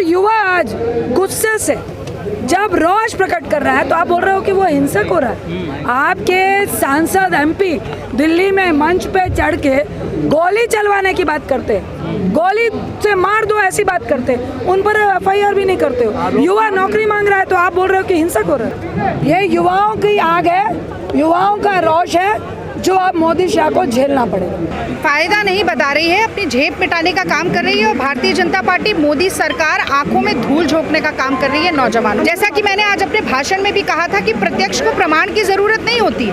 युवा आज गुस्से से जब रोष प्रकट कर रहा है तो आप बोल रहे हो कि वो हिंसक हो रहा है। आपके सांसद एमपी दिल्ली में मंच पे चढ़ के गोली चलवाने की बात करते हैं, गोली से मार दो ऐसी बात करते हैं, उन पर एफआईआर भी नहीं करते हो। युवा नौकरी मांग रहा है तो आप बोल रहे हो कि हिंसक हो रहा है। ये युवाओं की आग है, युवाओं का रोष है जो अब मोदी शाह को झेलना पड़ेगा। फायदा नहीं बता रही है, अपनी जेब मिटाने का काम कर रही है और भारतीय जनता पार्टी मोदी सरकार आंखों में धूल झोंकने का काम कर रही है नौजवानों। जैसा कि मैंने आज अपने भाषण में भी कहा था कि प्रत्यक्ष को प्रमाण की जरूरत नहीं होती।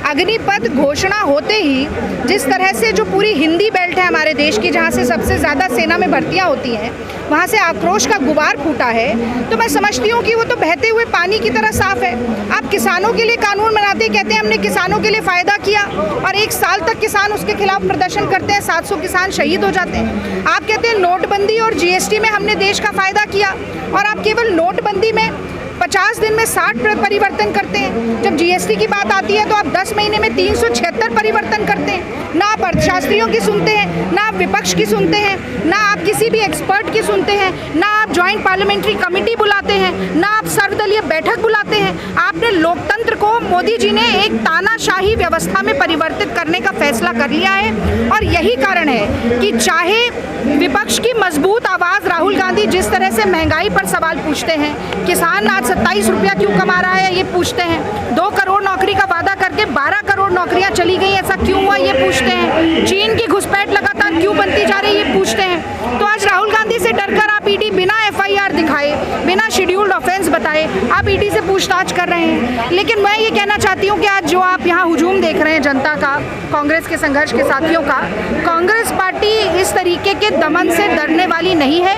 अग्निपथ घोषणा होते ही जिस तरह से जो पूरी हिंदी बेल्ट है हमारे देश की, जहाँ से सबसे ज़्यादा सेना में भर्तियाँ होती हैं, वहाँ से आक्रोश का गुबार फूटा है, तो मैं समझती हूँ कि वो तो बहते हुए पानी की तरह साफ है। आप किसानों के लिए कानून बनाते कहते हैं हमने किसानों के लिए फ़ायदा किया और 1 साल तक किसान उसके खिलाफ प्रदर्शन करते हैं, 700 किसान शहीद हो जाते हैं। आप कहते हैं नोटबंदी और जीएसटी में हमने देश का फ़ायदा किया और आप केवल नोटबंदी में 50 दिन में 60 परिवर्तन करते हैं। जब जीएसटी की बात आती है तो आप 10 महीने में 376 परिवर्तन करते हैं। ना आप अर्थशास्त्रियों की सुनते हैं, ना आप विपक्ष की सुनते हैं, ना आप किसी भी एक्सपर्ट की सुनते हैं, ना आप ज्वाइंट पार्लियामेंट्री कमेटी बुलाते हैं, ना आप सर्वदलीय बैठक बुलाते हैं। आपने लोकतंत्र को, मोदी जी ने एक तानाशाही व्यवस्था में परिवर्तित करने का फैसला कर लिया है और यही कारण है कि चाहे विपक्ष की मजबूत आवाज़ राहुल गांधी जिस तरह से महंगाई पर सवाल पूछते हैं, किसान आज 27 रुपया क्यों कमा रहा है ये पूछते हैं, 2 करोड़ नौकरी का वादा करके 12 करोड़ नौकरियां चली गई, ऐसा क्यों हुआ ये पूछते हैं, चीन की घुसपैठ लगातार क्यों बनती जा रही है ये पूछते हैं। तो आज राहुल गांधी से डरकर आप ईडी बिना एफआईआर दिखाए, बिना शेड्यूल्ड ऑफेंस बताए आप ईडी से पूछताछ कर रहे हैं। लेकिन मैं ये कहना चाहती हूँ कि आज जो आप यहाँ हुजूम देख रहे हैं जनता का, कांग्रेस के संघर्ष के साथियों का, कांग्रेस पार्टी इस तरीके के दमन से डरने वाली नहीं है।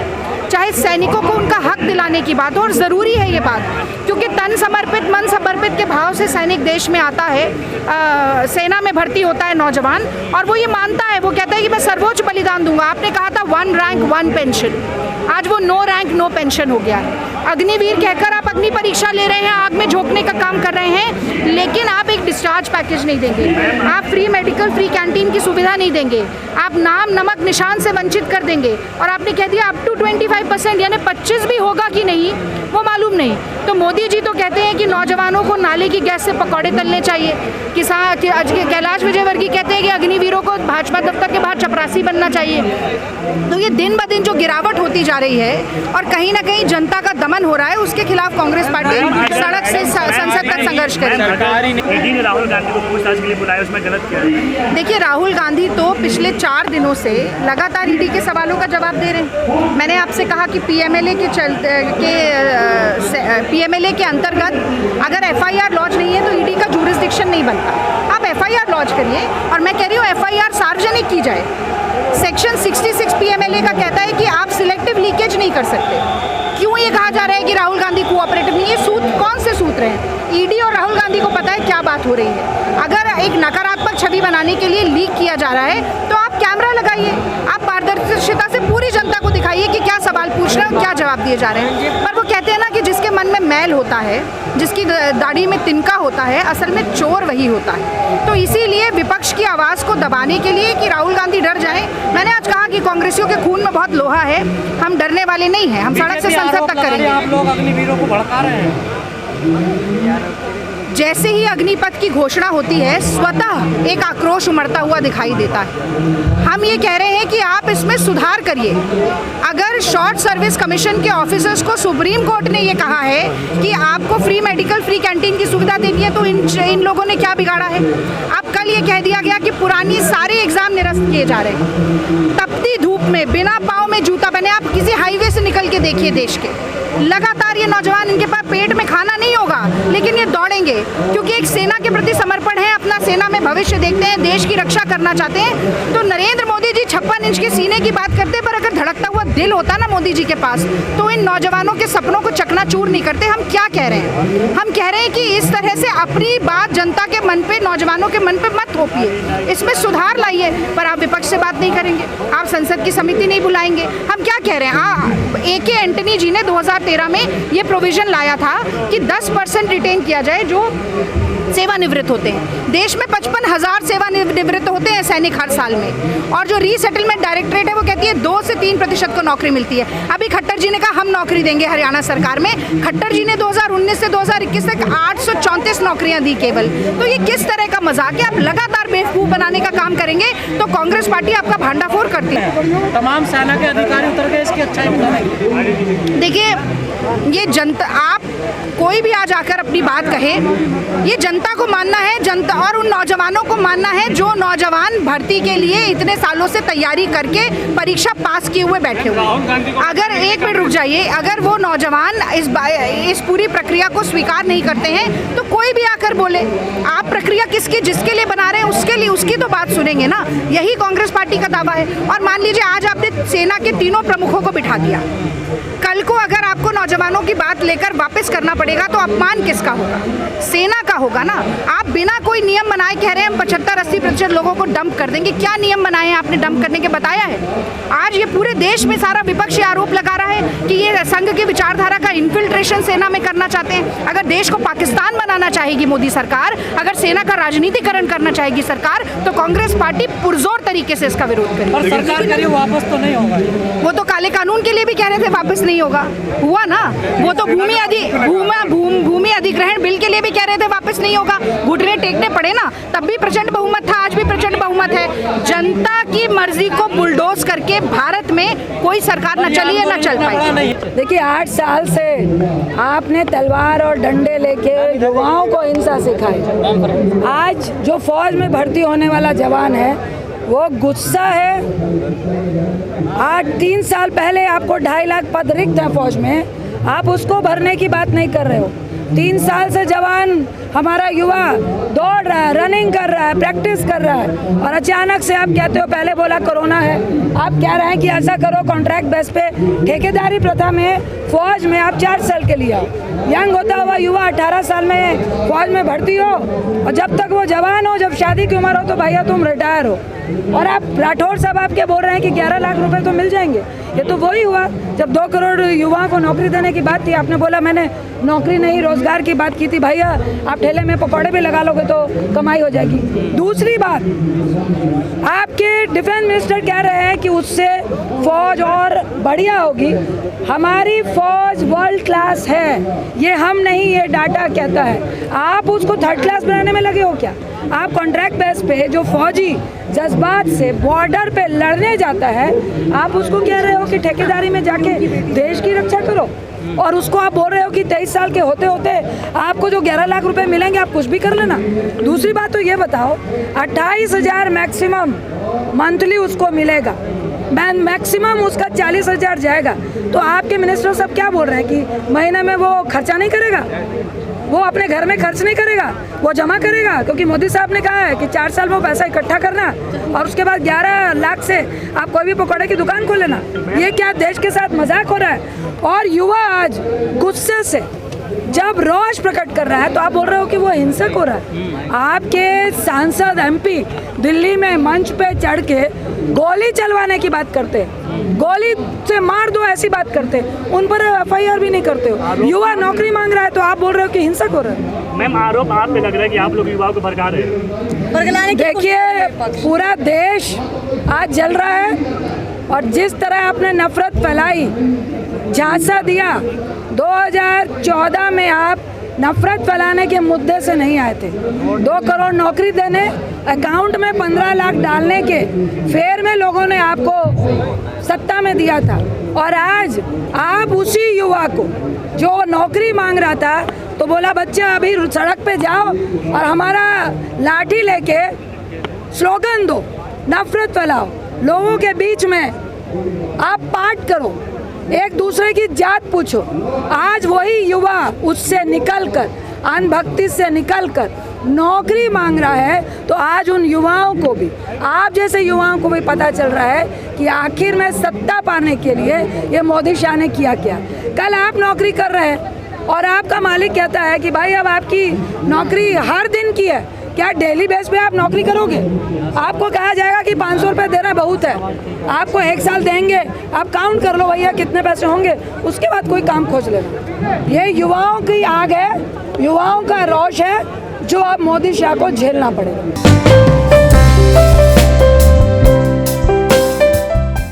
चाहे सैनिकों को उनका हक दिलाने की बात हो, और ज़रूरी है ये बात, क्योंकि तन समर्पित मन समर्पित के भाव से सैनिक देश में आता है, सेना में भर्ती होता है नौजवान, और वो ये मानता है, वो कहता है कि मैं सर्वोच्च बलिदान दूंगा। आपने कहा था 1 रैंक 1 पेंशन, आज वो 9 रैंक 9 पेंशन हो गया है। अग्निवीर कहकर आप अग्नि परीक्षा ले रहे हैं, आग में झोंकने का काम कर रहे हैं, लेकिन आप एक डिस्चार्ज पैकेज नहीं देंगे, आप फ्री मेडिकल, फ्री कैंटीन की सुविधा नहीं देंगे, आप नाम नमक निशान से वंचित कर देंगे, और आपने कह दिया अप टू 25% यानी 25 भी होगा कि नहीं वो मालूम नहीं। तो मोदी जी तो कहते हैं कि नौजवानों को नाले की गैस से पकौड़े तलने चाहिए, किसान कैलाश विजयवर्गीय कहते हैं कि अग्निवीरों को भाजपा दफ्तर के बाहर चपरासी बनना चाहिए। तो ये दिन ब दिन जो गिरावट होती जा रही है और कहीं ना कहीं जनता का दमन हो रहा है, उसके खिलाफ कांग्रेस पार्टी सड़क से संसद तक संघर्ष करेगी। राहुल गांधी को पूछताछ के लिए बुलाया, उसमें गलत क्या है? देखिए, राहुल गांधी तो पिछले 4 दिनों से लगातार ईडी के सवालों का जवाब दे रहे हैं। मैंने आपसे कहा कि पीएमएलए के अंतर्गत अगर एफआईआर लॉन्च नहीं है तो ईडी का जुरिस्डिक्शन नहीं बनता। आप एफआईआर लॉन्च करिए, और मैं कह रही हूँ एफआईआर सार्वजनिक की जाए। सेक्शन 66 पीएमएलए का कहता है कि आप सिलेक्टिव लीकेज नहीं कर सकते। क्यों ये कहा जा रहा है कि राहुल गांधी कोऑपरेटिव नहीं है? सूत्र कौन से सूत्र हैं? ईडी और राहुल गांधी को पता है क्या बात हो रही है। अगर एक नकारात्मक छवि बनाने के लिए लीक किया जा रहा है तो आप कैमरा लगाइए, आप पारदर्शिता से पूरी जनता को दिखाइए कि क्या सवाल पूछ रहे हैं और क्या जवाब दिए जा रहे हैं। पर वो कहते हैं ना कि जिसके मन में मैल होता है, जिसकी दाढ़ी में तिनका होता है, असल में चोर वही होता है। तो इसीलिए विपक्ष की आवाज़ को दबाने के लिए कि राहुल गांधी डर जाएं, मैंने आज कहा कि कांग्रेसियों के खून में बहुत लोहा है, हम डरने वाले नहीं हैं, हम सड़क से संसद तक करेंगे। आप लोग अग्निवीरों को भड़का रहे हैं। जैसे ही अग्निपथ की घोषणा होती है, स्वतः एक आक्रोश उमड़ता हुआ दिखाई देता है। हम ये कह रहे हैं कि आप इसमें सुधार करिए। अगर शॉर्ट सर्विस कमीशन के ऑफिसर्स को सुप्रीम कोर्ट ने ये कहा है कि आपको फ्री मेडिकल, फ्री कैंटीन की सुविधा देनी है, तो इन लोगों ने क्या बिगाड़ा है? अब कल ये कह दिया गया कि पुरानी सारे एग्जाम निरस्त किए जा रहे हैं। तपती धूप में बिना पाँव में जूता पहने आप किसी हाईवे से निकल के देखिए देश के, लगातार ये नौजवान, इनके पास पेट में खाना नहीं होगा लेकिन ये दौड़ेंगे, क्योंकि एक सेना के प्रति समर्पण है, अपना सेना में भविष्य देखते हैं, देश की रक्षा करना चाहते हैं। तो नरेंद्र मोदी जी 56 इंच के सीने की बात करते, पर अगर धड़कता हुआ दिल होता ना मोदी जी के पास, तो इन नौजवानों के सपनों को चकनाचूर नहीं करते। हम क्या कह रहे हैं? हम कह रहे हैं कि इस तरह से अपनी बात जनता के मन पे, नौजवानों के मन पे मत थोपिए, इसमें सुधार लाइए। पर आप विपक्ष से बात नहीं करेंगे, आप संसद की समिति नहीं बुलाएंगे। हम क्या कह रहे हैं? AK एंटनी जी ने 2013 में ये प्रोविजन लाया था कि 10% रिटेन किया जाए जो सेवानिवृत्त होते हैं। देश में 55,000 सेवानिवृत्त होते हैं सैनिक हर साल में, और जो रीसेटलमेंट डायरेक्टरेट है वो कहती है 2 से 3% को नौकरी मिलती है। अभी खट्टर जी ने कहा हम नौकरी देंगे हरियाणा सरकार में। खट्टर जी ने 2019 से 2021 तक 834 नौकरियां दी केवल। तो ये किस तरह का मजाक है? आप लगातार बेवकूफ बनाने का काम करेंगे तो कांग्रेस पार्टी आपका भांडाफोड़ करती है। तमाम सेना के अधिकारी उतर गए इसकी अच्छाई बताने। देखिए, ये जनता, आप कोई भी आज आकर अपनी बात कहे, ये जनता को मानना है, जनता और उन नौजवानों को मानना है जो नौजवान भर्ती के लिए इतने सालों से तैयारी करके परीक्षा पास किए हुए बैठे हुए। अगर एक मिनट रुक जाइए, अगर वो नौजवान इस पूरी प्रक्रिया को स्वीकार नहीं करते हैं तो कोई भी आकर बोले। आप प्रक्रिया किसकी, जिसके लिए बना रहे हैं उसके लिए, उसकी तो बात सुनेंगे ना। यही कांग्रेस पार्टी का दावा है। और मान लीजिए आज आपने सेना के तीनों प्रमुखों को बिठा दिया, कल को अगर आपको नौजवानों की बात लेकर वापस करना पड़ेगा तो अपमान किसका होगा? सेना का होगा ना। आप बिना कोई नियम बनाए कह रहे हैं हम 75-80% लोगों को डंप कर देंगे। क्या नियम बनाए हैं आपने डंप करने के? बताया है? आज ये पूरे देश में सारा विपक्ष आरोप लगा रहा है कि ये संघ की विचारधारा का इन्फिल्ट्रेशन सेना में करना चाहते हैं। अगर देश को पाकिस्तान बनाना चाहेगी मोदी सरकार, अगर सेना का राजनीतिकरण करना चाहेगी सरकार, तो कांग्रेस पार्टी पुरजोर तरीके से इसका विरोध करेगी। पर सरकार कह रही है वापस तो नहीं होगा। वो तो काले कानून के लिए भी कह रहे थे वापस नहीं होगा, हुआ ना। वो तो भूमि अधिग्रहण बिल के लिए भी कह रहे थे वापस नहीं होगा, घुटने टेकने पड़े ना। तब भी प्रचंड बहुमत था, आज भी प्रचंड बहुमत है। जनता की मर्जी को बुलडोज करके भारत में कोई सरकार न चली है न चल पाई। देखिए, 8 साल से आपने तलवार और डंडे लेके युवाओं को हिंसा सिखाई। आज जो फौज में भर्ती होने वाला जवान है वो गुस्सा है। आज 3 साल पहले आपको 2.5 लाख पद रिक्त है फौज में, आप उसको भरने की बात नहीं कर रहे हो। 3 साल से जवान हमारा युवा दौड़ रहा है, रनिंग कर रहा है, प्रैक्टिस कर रहा है, और अचानक से आप कहते हो पहले बोला कोरोना है, आप कह रहे हैं कि ऐसा करो कॉन्ट्रैक्ट बेस पे ठेकेदारी प्रथा में फौज में आप 4 साल के लिए आओ। यंग होता हुआ युवा 18 साल में फौज में भर्ती हो, और जब तक वो जवान हो, जब शादी की उम्र हो तो भैया तुम रिटायर हो। और आप राठौर साहब आपके बोल रहे हैं कि 11 लाख रुपए तो मिल जाएंगे। ये तो वही हुआ जब 2 करोड़ युवाओं को नौकरी देने की बात थी, आपने बोला मैंने नौकरी नहीं रोजगार की बात की थी। भैया आप ठेले में पकौड़े भी लगा लोगे तो कमाई हो जाएगी। दूसरी बात, आपके डिफेंस मिनिस्टर कह रहे हैं कि उससे फौज और बढ़िया होगी। हमारी फौज वर्ल्ड क्लास है, ये हम नहीं, ये डाटा कहता है। आप उसको 3rd क्लास बनाने में लगे हो क्या? आप कॉन्ट्रैक्ट बेस पे जो फौजी जज्बात से बॉर्डर पे लड़ने जाता है, आप उसको कह रहे हो कि ठेकेदारी में जाके देश की रक्षा करो, और उसको आप बोल रहे हो कि 23 साल के होते होते आपको जो 11 लाख रुपए मिलेंगे आप कुछ भी कर लेना। दूसरी बात तो ये बताओ, 28,000 मैक्सिमम मंथली उसको मिलेगा, मैक्सिमम उसका 40,000 जाएगा। तो आपके मिनिस्टर सब क्या बोल रहे हैं कि महीने में वो खर्चा नहीं करेगा, वो अपने घर में खर्च नहीं करेगा, वो जमा करेगा, क्योंकि मोदी साहब ने कहा है कि 4 साल में पैसा इकट्ठा करना और उसके बाद 11 लाख से आप कोई भी पकौड़े की दुकान खोल लेना। ये क्या देश के साथ मजाक हो रहा है? और युवा आज गुस्से से जब रोष प्रकट कर रहा है तो आप बोल रहे हो कि वो हिंसक हो रहा है। आपके सांसद MP दिल्ली में मंच पे चढ़ के गोली चलवाने की बात करते हैं, गोली से मार दो ऐसी बात करते हैं, उन पर FIR भी नहीं करते हो। युवा नौकरी मांग रहा है तो आप बोल रहे हो कि हिंसक हो रहा है। मैम, आरोप आप पे लग रहा है कि आप लोग युवाओं को भड़का रहे हैं। देखिए, पूरा देश आज जल रहा है, और जिस तरह आपने नफरत फैलाई, झांसा दिया, 2014 में आप नफरत फैलाने के मुद्दे से नहीं आए थे। 2 करोड़ नौकरी देने, अकाउंट में 15 लाख डालने के फेर में लोगों ने आपको सत्ता में दिया था, और आज आप उसी युवा को जो नौकरी मांग रहा था तो बोला बच्चा अभी सड़क पे जाओ और हमारा लाठी लेके स्लोगन दो, नफरत फैलाओ, लोगों के बीच में आप पाठ करो, एक दूसरे की जात पूछो। आज वही युवा उससे निकलकर, अनभक्ति से निकलकर नौकरी मांग रहा है, तो आज उन युवाओं को भी, आप जैसे युवाओं को भी पता चल रहा है कि आखिर में सत्ता पाने के लिए ये मोदी शाह ने किया क्या। कल आप नौकरी कर रहे हैं और आपका मालिक कहता है कि भाई अब आपकी नौकरी हर दिन की है, क्या डेली बेस पे आप नौकरी करोगे? आपको कहा जाएगा कि 500 रुपये देना बहुत है, आपको 1 साल देंगे, आप काउंट कर लो भैया कितने पैसे होंगे, उसके बाद कोई काम खोज लेना। ये युवाओं की आग है, युवाओं का रोष है, जो अब मोदी शाह को झेलना पड़ेगा।